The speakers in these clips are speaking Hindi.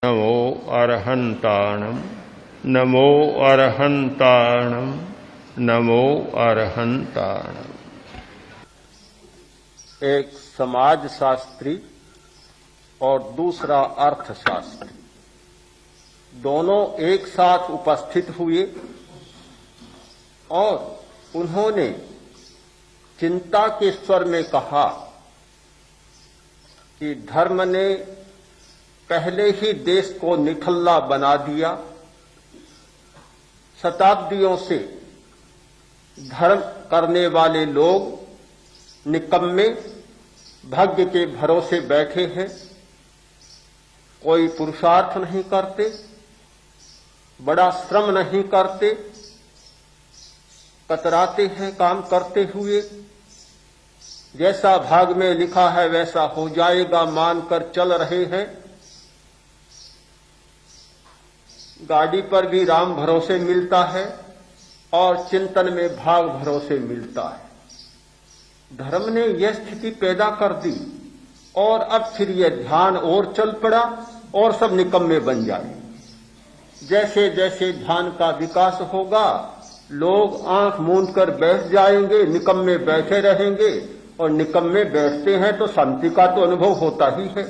नमो अरहंताणम नमो अरहंताणम नमो अरहंताणम। एक समाजशास्त्री और दूसरा अर्थशास्त्री दोनों एक साथ उपस्थित हुए और उन्होंने चिंता के स्वर में कहा कि धर्म ने पहले ही देश को निठल्ला बना दिया। शताब्दियों से धर्म करने वाले लोग निकम्मे भाग्य के भरोसे बैठे हैं, कोई पुरुषार्थ नहीं करते, बड़ा श्रम नहीं करते, कतराते हैं काम करते हुए। जैसा भाग में लिखा है वैसा हो जाएगा मानकर चल रहे हैं। गाड़ी पर भी राम भरोसे मिलता है और चिंतन में भाग भरोसे मिलता है। धर्म ने यह स्थिति पैदा कर दी और अब फिर यह ध्यान और चल पड़ा और सब निकम्मे बन जाए। जैसे जैसे ध्यान का विकास होगा लोग आंख मूंद कर बैठ जाएंगे, निकम्मे बैठे रहेंगे और निकम्मे बैठते हैं तो शांति का तो अनुभव होता ही है।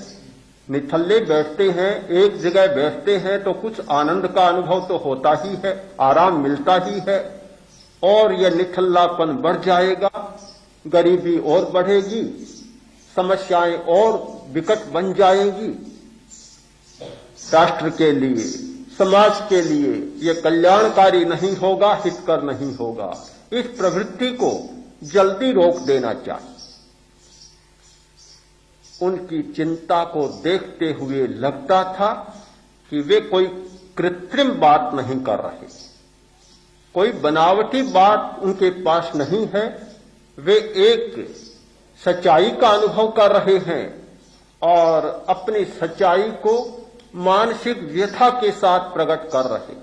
निठल्ले बैठते हैं, एक जगह बैठते हैं तो कुछ आनंद का अनुभव तो होता ही है, आराम मिलता ही है। और यह निठल्लापन बढ़ जाएगा, गरीबी और बढ़ेगी, समस्याएं और विकट बन जाएंगी। राष्ट्र के लिए, समाज के लिए यह कल्याणकारी नहीं होगा, हितकर नहीं होगा। इस प्रवृत्ति को जल्दी रोक देना चाहिए। उनकी चिंता को देखते हुए लगता था कि वे कोई कृत्रिम बात नहीं कर रहे, कोई बनावटी बात उनके पास नहीं है। वे एक सच्चाई का अनुभव कर रहे हैं और अपनी सच्चाई को मानसिक व्यथा के साथ प्रकट कर रहे।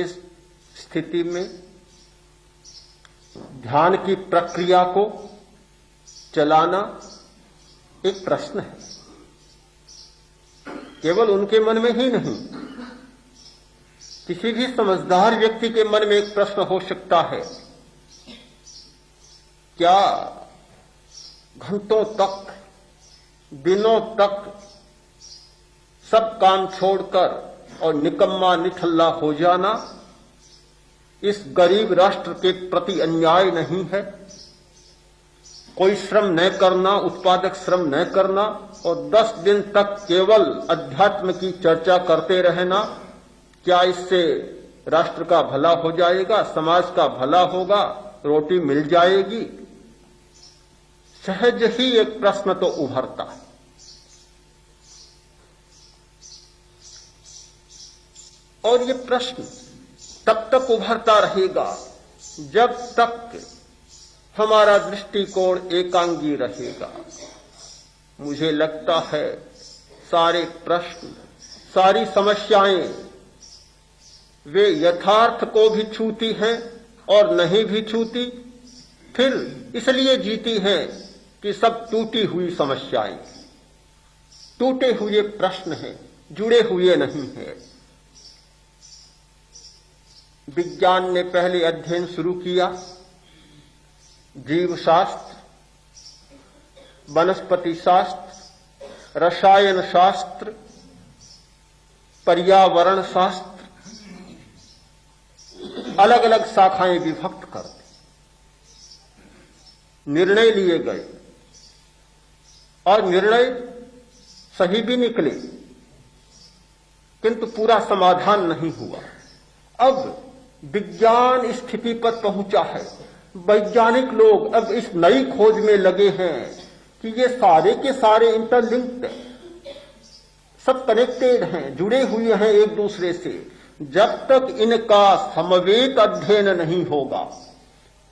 इस स्थिति में ध्यान की प्रक्रिया को चलाना एक प्रश्न है। केवल उनके मन में ही नहीं, किसी भी समझदार व्यक्ति के मन में एक प्रश्न हो सकता है, क्या घंटों तक, दिनों तक सब काम छोड़कर और निकम्मा निठल्ला हो जाना इस गरीब राष्ट्र के प्रति अन्याय नहीं है? कोई श्रम न करना, उत्पादक श्रम न करना और 10 दिन तक केवल अध्यात्म की चर्चा करते रहना, क्या इससे राष्ट्र का भला हो जाएगा, समाज का भला होगा, रोटी मिल जाएगी? सहज ही एक प्रश्न तो उभरता है। और ये प्रश्न तब तक उभरता रहेगा जब तक हमारा दृष्टिकोण एकांगी रहेगा। मुझे लगता है सारे प्रश्न, सारी समस्याएं वे यथार्थ को भी छूती हैं और नहीं भी छूती, फिर इसलिए जीती हैं कि सब टूटी हुई समस्याएं, टूटे हुए प्रश्न हैं, जुड़े हुए नहीं हैं। विज्ञान ने पहले अध्ययन शुरू किया, जीव शास्त्र, वनस्पति शास्त्र, रसायन शास्त्र, पर्यावरण शास्त्र, अलग अलग शाखाएं विभक्त कर दी। निर्णय लिए गए और निर्णय सही भी निकले, किंतु पूरा समाधान नहीं हुआ। अब विज्ञान स्थिति पर पहुंचा है, वैज्ञानिक लोग अब इस नई खोज में लगे हैं कि ये सारे के सारे इंटरलिंक्ड, सब कनेक्टेड हैं, जुड़े हुए हैं एक दूसरे से। जब तक इनका समवेत अध्ययन नहीं होगा,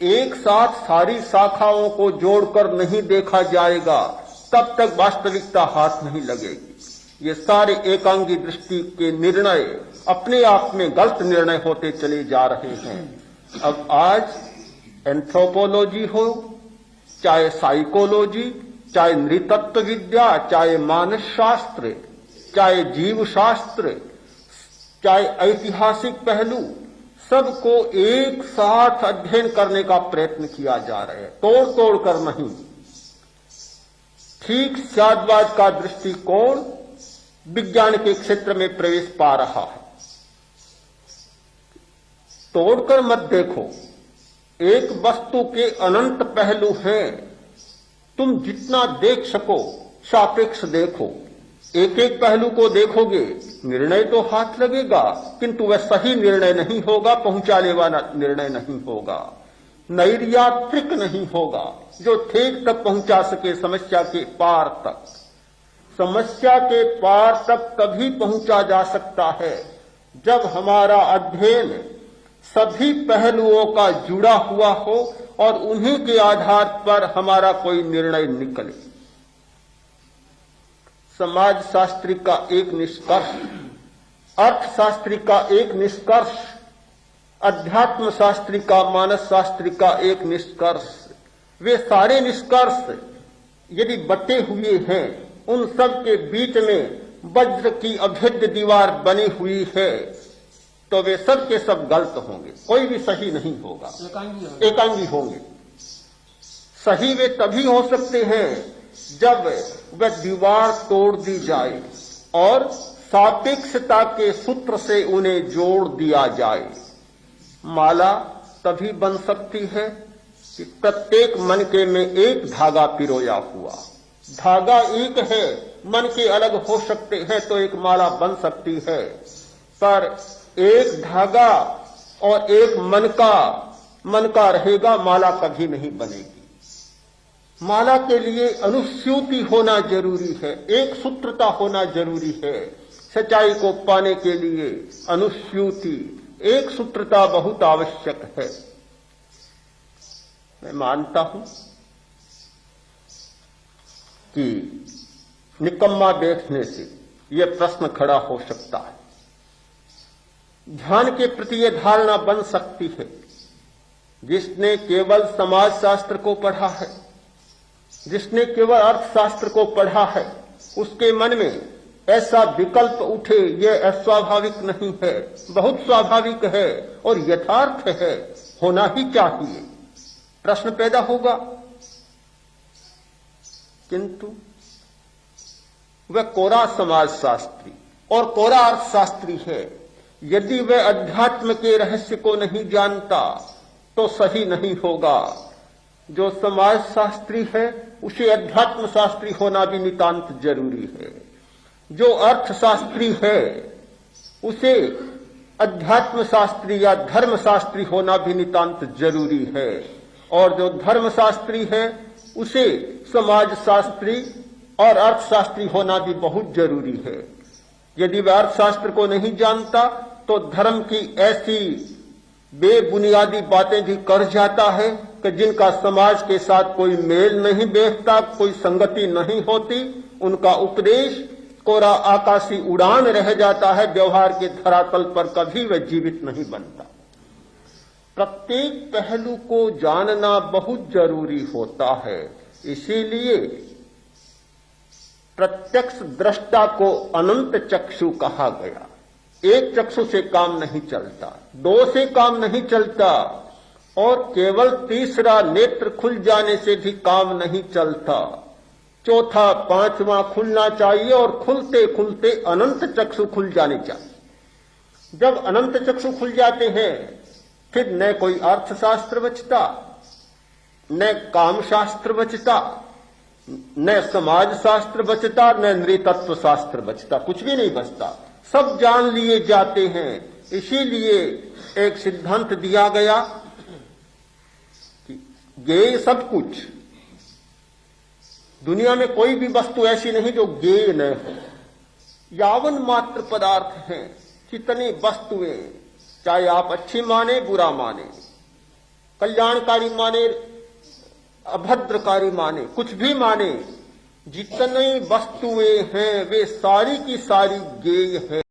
एक साथ सारी शाखाओं को जोड़कर नहीं देखा जाएगा, तब तक वास्तविकता हाथ नहीं लगेगी। ये सारे एकांगी दृष्टि के निर्णय अपने आप में गलत निर्णय होते चले जा रहे हैं। अब आज एंथ्रोपोलॉजी हो, चाहे साइकोलॉजी, चाहे नृतत्व विद्या, चाहे मानस शास्त्र, चाहे जीव शास्त्र, चाहे ऐतिहासिक पहलू, सबको एक साथ अध्ययन करने का प्रयत्न किया जा रहा है, तोड़ तोड़ कर नहीं। ठीक साध्यवाद का दृष्टिकोण विज्ञान के क्षेत्र में प्रवेश पा रहा है। तोड़कर मत देखो, एक वस्तु के अनंत पहलू हैं, तुम जितना देख सको सापेक्ष देखो। एक एक पहलू को देखोगे, निर्णय तो हाथ लगेगा, किंतु वह सही निर्णय नहीं होगा, पहुंचाने वाला निर्णय नहीं होगा, नैर्यात्रिक नहीं होगा, जो ठेक तक पहुंचा सके समस्या के पार तक। समस्या के पार तक तभी पहुंचा जा सकता है जब हमारा अध्ययन सभी पहलुओं का जुड़ा हुआ हो और उन्हीं के आधार पर हमारा कोई निर्णय निकले। समाजशास्त्री का एक निष्कर्ष, अर्थशास्त्री का एक निष्कर्ष, अध्यात्म शास्त्री का, मानस शास्त्री का एक निष्कर्ष, वे सारे निष्कर्ष यदि बटे हुए हैं, उन सब के बीच में वज्र की अभेद्य दीवार बनी हुई है, तो वे सब के सब गलत होंगे, कोई भी सही नहीं होगा, एकांगी होंगे। सही वे तभी हो सकते हैं जब वह दीवार तोड़ दी जाए और सापेक्षता के सूत्र से उन्हें जोड़ दिया जाए। माला तभी बन सकती है कि प्रत्येक मनके में एक धागा पिरोया हुआ। धागा एक है, मन के अलग हो सकते हैं तो एक माला बन सकती है, पर एक धागा और एक मन का रहेगा, माला कभी नहीं बनेगी। माला के लिए अनुस्यूति होना जरूरी है, एक सूत्रता होना जरूरी है। सच्चाई को पाने के लिए अनुस्यूति, एक सूत्रता बहुत आवश्यक है। मैं मानता हूं कि निकम्मा देखने से यह प्रश्न खड़ा हो सकता है। ध्यान के प्रति यह धारणा बन सकती है, जिसने केवल समाजशास्त्र को पढ़ा है, जिसने केवल अर्थशास्त्र को पढ़ा है, उसके मन में ऐसा विकल्प उठे, यह अस्वाभाविक नहीं है, बहुत स्वाभाविक है और यथार्थ है, होना ही चाहिए। प्रश्न पैदा होगा, किंतु वह कोरा समाजशास्त्री और कोरा अर्थशास्त्री है, यदि वह अध्यात्म के रहस्य को नहीं जानता तो सही नहीं होगा। जो समाजशास्त्री है उसे अध्यात्म शास्त्री होना भी नितांत जरूरी है। जो अर्थशास्त्री है उसे अध्यात्म शास्त्री या धर्म शास्त्री होना भी नितांत जरूरी है, और जो धर्म शास्त्री है उसे समाज शास्त्री और अर्थशास्त्री होना भी बहुत जरूरी है। यदि वह अर्थशास्त्र को नहीं जानता तो धर्म की ऐसी बेबुनियादी बातें भी कर जाता है कि जिनका समाज के साथ कोई मेल नहीं बैठता, कोई संगति नहीं होती। उनका उपदेश कोरा आकाशी उड़ान रह जाता है, व्यवहार के धरातल पर कभी वह जीवित नहीं बनता। प्रत्येक पहलू को जानना बहुत जरूरी होता है, इसीलिए प्रत्यक्ष दृष्टा को अनंत चक्षु कहा गया। एक चक्षु से काम नहीं चलता, दो से काम नहीं चलता, और केवल तीसरा नेत्र खुल जाने से भी काम नहीं चलता। चौथा, पांचवा खुलना चाहिए और खुलते खुलते अनंत चक्षु खुल जाने चाहिए। जब अनंत चक्षु खुल जाते हैं फिर न कोई अर्थशास्त्र बचता, न कामशास्त्र बचता, न समाज शास्त्र बचता, न नृतत्व शास्त्र बचता, कुछ भी नहीं बचता, सब जान लिए जाते हैं। इसीलिए एक सिद्धांत दिया गया कि ज्ञेय सब कुछ, दुनिया में कोई भी वस्तु ऐसी नहीं जो ज्ञेय न हो। यावन मात्र पदार्थ हैं, कितनी वस्तुएं, चाहे आप अच्छी माने बुरा माने, कल्याणकारी माने अभद्रकारी माने, कुछ भी माने, जितनी वस्तुएं हैं वे सारी की सारी ज्ञेय है।